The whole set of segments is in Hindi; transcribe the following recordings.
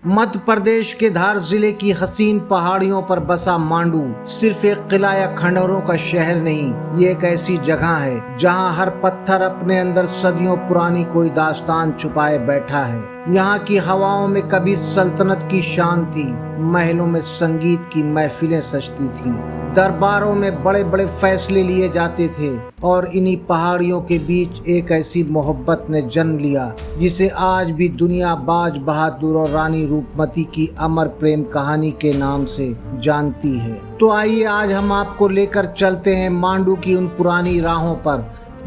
मध्य प्रदेश के धार जिले की हसीन पहाड़ियों पर बसा मांडू सिर्फ एक किला या खंडहरों का शहर नहीं, ये एक ऐसी जगह है जहां हर पत्थर अपने अंदर सदियों पुरानी कोई दास्तान छुपाए बैठा है। यहाँ की हवाओं में कभी सल्तनत की शान थी, महलों में संगीत की महफिलें सजती थीं, दरबारों में बड़े बड़े फैसले लिए जाते थे और इन्हीं पहाड़ियों के बीच एक ऐसी मोहब्बत ने जन्म लिया जिसे आज भी दुनिया बाज बहादुर और रानी रूपमती की अमर प्रेम कहानी के नाम से जानती है। तो आइए आज हम आपको लेकर चलते हैं मांडू की उन पुरानी राहों पर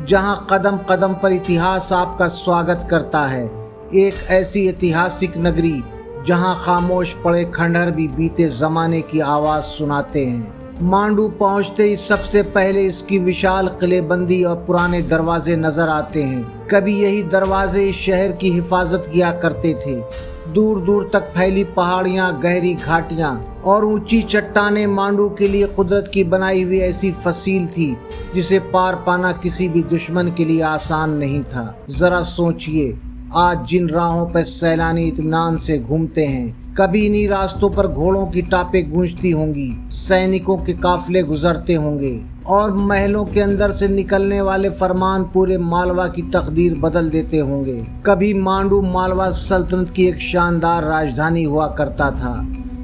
जहां कदम कदम पर इतिहास आपका स्वागत करता है। एक ऐसी ऐतिहासिक नगरी जहां खामोश पड़े खंडहर भी बीते जमाने की आवाज सुनाते हैं। मांडू पहुंचते ही सबसे पहले इसकी विशाल किलेबंदी और पुराने दरवाजे नजर आते हैं। कभी यही दरवाजे इस शहर की हिफाजत किया करते थे। दूर दूर तक फैली पहाड़ियां, गहरी घाटियां और ऊंची चट्टानें मांडू के लिए कुदरत की बनाई हुई ऐसी फसील थी जिसे पार पाना किसी भी दुश्मन के लिए आसान नहीं था। जरा सोचिए, आज जिन राहों पर सैलानी इत्मीनान से घूमते हैं, कभी इन्हीं रास्तों पर घोड़ों की टापें गूंजती होंगी, सैनिकों के काफिले गुजरते होंगे और महलों के अंदर से निकलने वाले फरमान पूरे मालवा की तकदीर बदल देते होंगे। कभी मांडू मालवा सल्तनत की एक शानदार राजधानी हुआ करता था।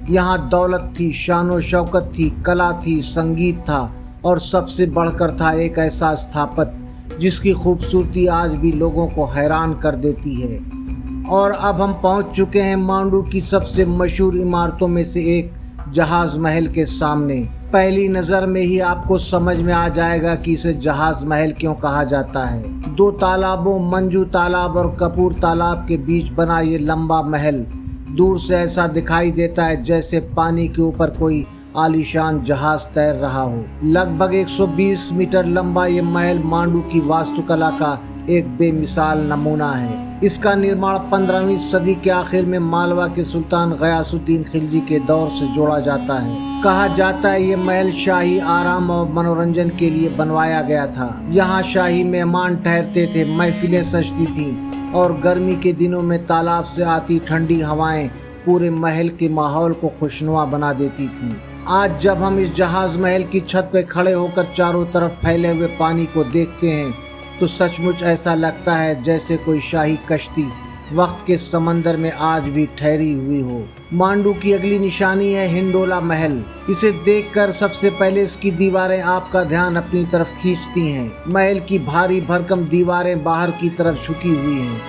यहाँ दौलत थी, शानो शौकत थी, कला थी, संगीत था और सबसे बढ़कर था एक ऐसा स्थापत्य जिसकी खूबसूरती आज भी लोगों को हैरान कर देती है। और अब हम पहुंच चुके हैं मांडू की सबसे मशहूर इमारतों में से एक जहाज महल के सामने। पहली नज़र में ही आपको समझ में आ जाएगा कि इसे जहाज महल क्यों कहा जाता है। दो तालाबों, मंजू तालाब और कपूर तालाब के बीच बना ये लंबा महल दूर से ऐसा दिखाई देता है जैसे पानी के ऊपर कोई आलीशान जहाज तैर रहा हो। लगभग 120 मीटर लंबा ये महल मांडू की वास्तुकला का एक बेमिसाल नमूना है। इसका निर्माण 15वीं सदी के आखिर में मालवा के सुल्तान गयासुद्दीन खिलजी के दौर से जोड़ा जाता है। कहा जाता है ये महल शाही आराम और मनोरंजन के लिए बनवाया गया था। यहाँ शाही मेहमान ठहरते थे, महफिलें सजती थीं और गर्मी के दिनों में तालाब से आती ठंडी हवाएं पूरे महल के माहौल को खुशनुमा बना देती थीं। आज जब हम इस जहाज महल की छत पर खड़े होकर चारों तरफ फैले हुए पानी को देखते हैं तो सचमुच ऐसा लगता है जैसे कोई शाही कश्ती वक्त के समंदर में आज भी ठहरी हुई हो। मांडू की अगली निशानी है हिंडोला महल। इसे देखकर सबसे पहले इसकी दीवारें आपका ध्यान अपनी तरफ खींचती हैं। महल की भारी भरकम दीवारें बाहर की तरफ झुकी हुई हैं।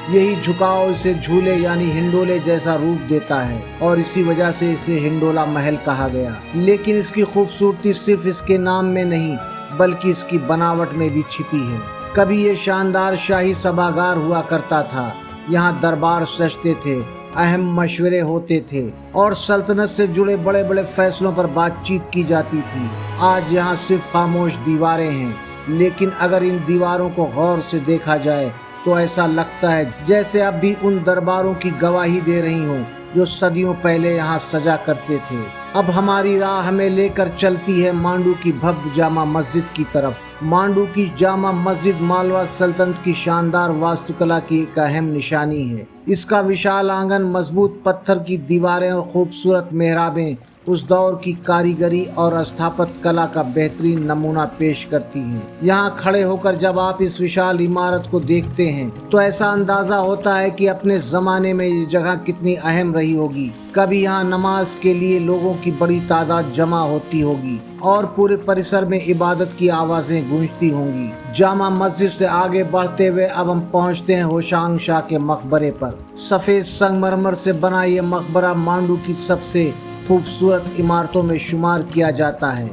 यही झुकाव इसे झूले यानी हिंडोले जैसा रूप देता है और इसी वजह से इसे हिंडोला महल कहा गया। लेकिन इसकी खूबसूरती सिर्फ इसके नाम में नहीं बल्कि इसकी बनावट में भी छिपी है। कभी ये शानदार शाही सभागार हुआ करता था। यहाँ दरबार सजते थे, अहम मशवरे होते थे और सल्तनत से जुड़े बड़े बड़े फैसलों पर बातचीत की जाती थी। आज यहाँ सिर्फ खामोश दीवारें हैं, लेकिन अगर इन दीवारों को गौर से देखा जाए तो ऐसा लगता है जैसे अब भी उन दरबारों की गवाही दे रही हों जो सदियों पहले यहाँ सजा करते थे। अब हमारी राह हमें लेकर चलती है मांडू की भव्य जामा मस्जिद की तरफ। मांडू की जामा मस्जिद मालवा सल्तनत की शानदार वास्तुकला की एक अहम निशानी है। इसका विशाल आंगन, मजबूत पत्थर की दीवारें और खूबसूरत मेहराबें उस दौर की कारीगरी और स्थापत्य कला का बेहतरीन नमूना पेश करती हैं। यहाँ खड़े होकर जब आप इस विशाल इमारत को देखते हैं तो ऐसा अंदाजा होता है कि अपने जमाने में ये जगह कितनी अहम रही होगी। कभी यहाँ नमाज के लिए लोगों की बड़ी तादाद जमा होती होगी और पूरे परिसर में इबादत की आवाजें गूंजती होंगी। जामा मस्जिद से आगे बढ़ते हुए अब हम पहुँचते हैं होशांग शाह के मकबरे पर। सफेद संगमरमर से बना ये मकबरा मांडू की सबसे खूबसूरत इमारतों में शुमार किया जाता है।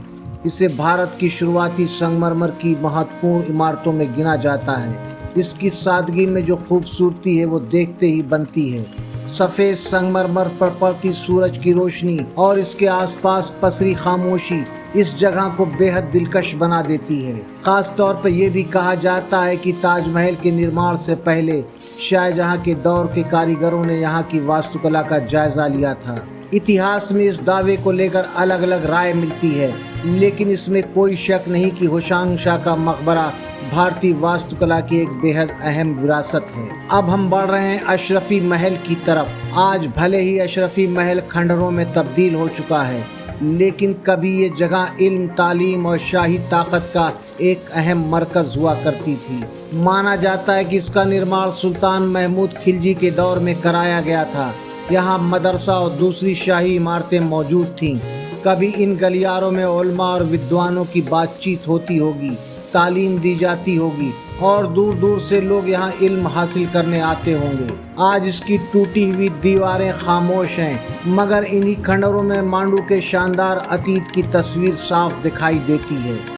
इसे भारत की शुरुआती संगमरमर की महत्वपूर्ण इमारतों में गिना जाता है। इसकी सादगी में जो खूबसूरती है वो देखते ही बनती है। सफ़ेद संगमरमर पर पड़ती सूरज की रोशनी और इसके आसपास पसरी खामोशी इस जगह को बेहद दिलकश बना देती है। खास तौर पर यह भी कहा जाता है कि ताजमहल के निर्माण से पहले शाहजहां के दौर के कारीगरों ने यहाँ की वास्तुकला का जायजा लिया था। इतिहास में इस दावे को लेकर अलग अलग राय मिलती है, लेकिन इसमें कोई शक नहीं कि होशांग शाह का मकबरा भारतीय वास्तुकला की एक बेहद अहम विरासत है। अब हम बढ़ रहे हैं अशरफी महल की तरफ। आज भले ही अशरफी महल खंडहरों में तब्दील हो चुका है, लेकिन कभी ये जगह इल्म, तालीम और शाही ताकत का एक अहम मरकज हुआ करती थी। माना जाता है कि इसका निर्माण सुल्तान महमूद खिलजी के दौर में कराया गया था। यहाँ मदरसा और दूसरी शाही इमारतें मौजूद थीं। कभी इन गलियारों में उलमा और विद्वानों की बातचीत होती होगी, तालीम दी जाती होगी और दूर दूर से लोग यहाँ इल्म हासिल करने आते होंगे। आज इसकी टूटी हुई दीवारें खामोश हैं, मगर इन्हीं खंडहरों में मांडू के शानदार अतीत की तस्वीर साफ दिखाई देती है।